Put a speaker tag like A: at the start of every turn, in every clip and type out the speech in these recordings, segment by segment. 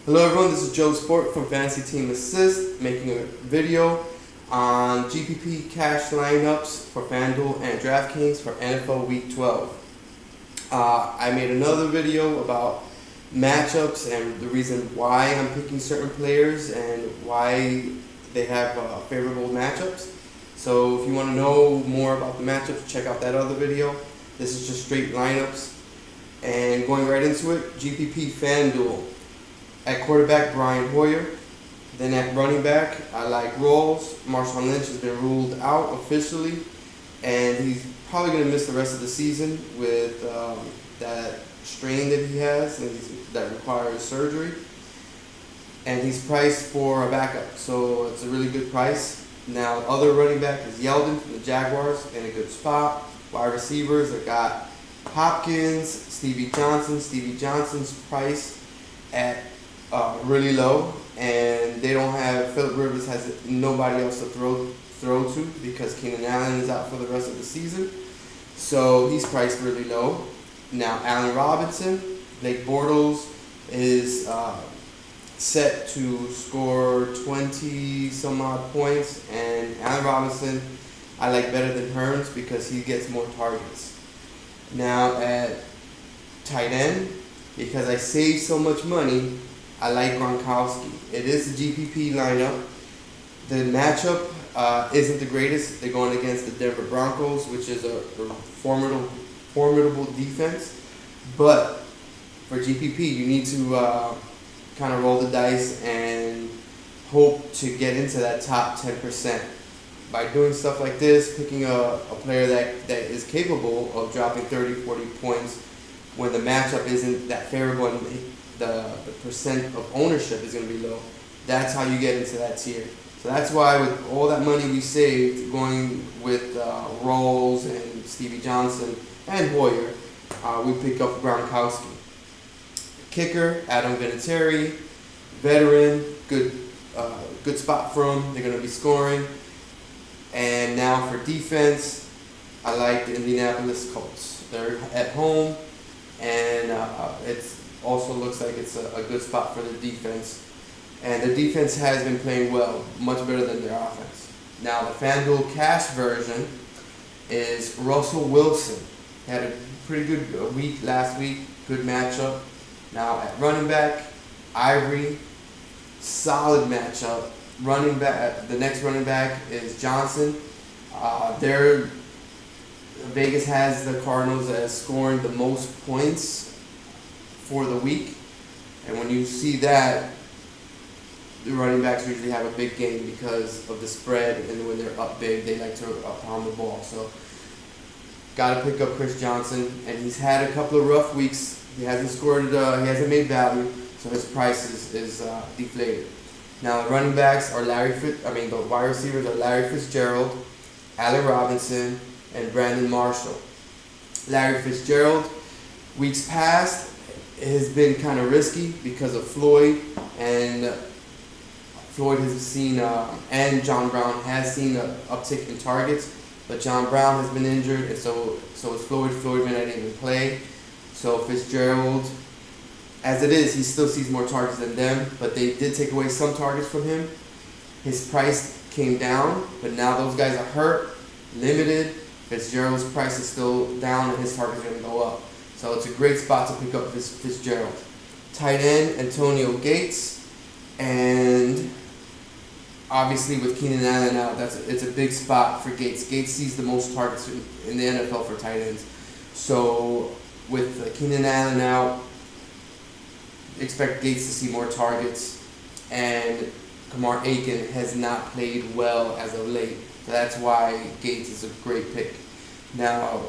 A: Hello everyone, this is Joe Sport from Fantasy Team Assist, making a video on GPP cash lineups for FanDuel and DraftKings for NFL Week 12. I made another video about matchups and the reason why I'm picking certain players and why they have favorable matchups. So if you want to know more about the matchups, check out that other video. This is just straight lineups. And going right into it, GPP FanDuel. At quarterback, Brian Hoyer. Then at running back, I like Rawls. Marshawn Lynch has been ruled out officially, and he's probably going to miss the rest of the season with that strain that he has and that requires surgery. And he's priced for a backup, so it's a really good price. Now, other running back is Yeldon from the Jaguars in a good spot. Wide receivers, I got Hopkins, Stevie Johnson. Stevie Johnson's price at really low, and they don't have Phillip Rivers has nobody else to throw to because Keenan Allen is out for the rest of the season, so he's priced really low. Now Allen Robinson, Blake Bortles is set to score 20 some odd points, and Allen Robinson I like better than Hearns because he gets more targets. Now at tight end, because I save so much money, I like Gronkowski. It is a GPP lineup. The matchup isn't the greatest. They're going against the Denver Broncos, which is a formidable defense. But for GPP, you need to kind of roll the dice and hope to get into that top 10%. By doing stuff like this, picking a player that is capable of dropping 30, 40 points when the matchup isn't that favorable and the percent of ownership is going to be low, that's how you get into that tier. So that's why with all that money we saved going with Rawls and Stevie Johnson and Hoyer, we pick up Gronkowski. Kicker, Adam Vinatieri, veteran, good spot for him. They're going to be scoring. And now for defense, I like the Indianapolis Colts. They're at home, and it also looks like it's a good spot for the defense. And the defense has been playing well, much better than their offense. Now the FanDuel cash version is Russell Wilson. He had a pretty good week last week, good matchup. Now at running back, Ivory, solid matchup. Running back, the next running back is Johnson. Vegas has the Cardinals as scoring the most points for the week, and when you see that, the running backs usually have a big game because of the spread, and when they're up big, they like to pound the ball. So, got to pick up Chris Johnson, and he's had a couple of rough weeks. He hasn't scored, he hasn't made value, so his price is deflated. Now the running backs are the wide receivers are Larry Fitzgerald, Allen Robinson, and Brandon Marshall. Larry Fitzgerald, weeks past, has been kind of risky because of Floyd, and Floyd has seen, and John Brown has seen an uptick in targets, but John Brown has been injured, and so is Floyd. Floyd may not even play. So Fitzgerald, as it is, he still sees more targets than them, but they did take away some targets from him. His price came down, but now those guys are hurt, limited. Fitzgerald's price is still down, and his targets are going to go up. So it's a great spot to pick up Fitzgerald. Tight end, Antonio Gates, and obviously with Keenan Allen out, it's a big spot for Gates. Gates sees the most targets in the NFL for tight ends. So with Keenan Allen out, expect Gates to see more targets, and Kamar Aiken has not played well as of late. So that's why Gates is a great pick. Now,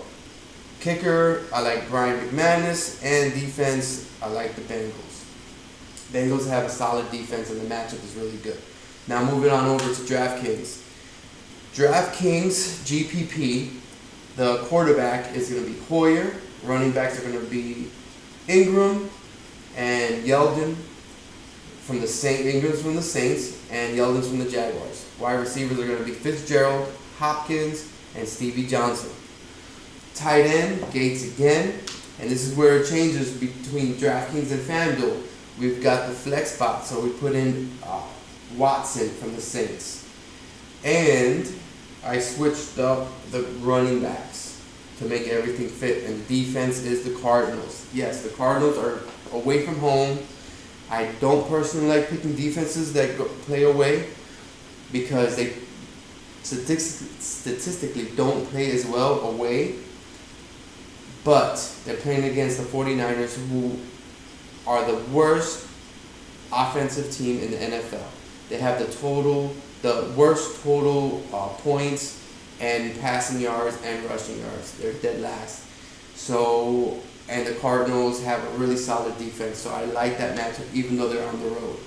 A: kicker, I like Brian McManus, and defense, I like the Bengals. Bengals have a solid defense, and the matchup is really good. Now moving on over to DraftKings. DraftKings GPP, the quarterback is going to be Hoyer. Running backs are going to be Ingram and Yeldon from the Saints. Ingram's from the Saints, and Yeldon's from the Jaguars. Wide receivers are going to be Fitzgerald, Hopkins, and Stevie Johnson. Tight end, Gates again, and this is where it changes between DraftKings and FanDuel. we've got the flex spot, so we put in Watson from the Saints. And I switched up the running backs to make everything fit. And the defense is the Cardinals. Yes, the Cardinals are away from home. I don't personally like picking defenses that play away because they statistically don't play as well away. But they're playing against the 49ers, who are the worst offensive team in the NFL. They have the worst total points and passing yards and rushing yards. They're dead last. So, and the Cardinals have a really solid defense. So I like that matchup, even though they're on the road.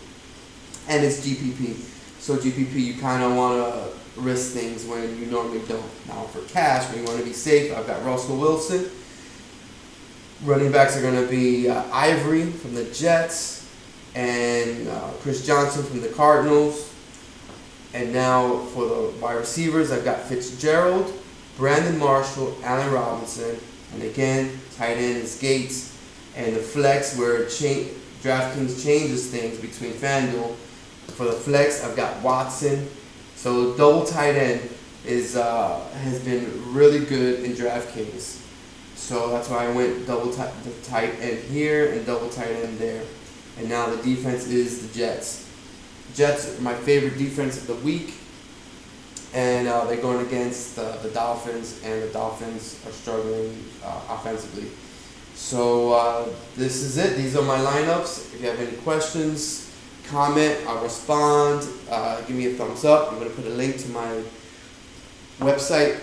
A: And it's GPP. So GPP, you kind of want to risk things when you normally don't. Now for cash, when you want to be safe, I've got Russell Wilson. Running backs are going to be Ivory from the Jets and Chris Johnson from the Cardinals. And now for the wide receivers, I've got Fitzgerald, Brandon Marshall, Allen Robinson, and again, tight end is Gates. And the flex, where DraftKings changes things between FanDuel. For the flex, I've got Watson. So double tight end has been really good in DraftKings. So that's why I went double tight end here and double tight end there. And now the defense is the Jets. Jets are my favorite defense of the week. And they're going against the Dolphins, and the Dolphins are struggling offensively. So this is it. These are my lineups. If you have any questions, comment, I'll respond. Give me a thumbs up. I'm going to put a link to my website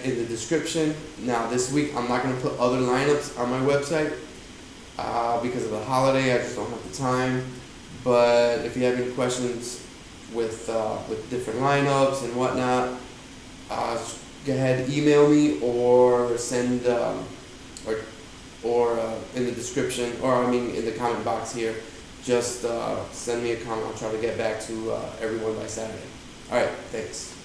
A: in the description. Now this week I'm not going to put other lineups on my website because of the holiday. I just don't have the time. But if you have any questions with different lineups and whatnot, go ahead, email me or send or in the description, or I mean in the comment box here. Just send me a comment. I'll try to get back to everyone by Saturday. All right, thanks.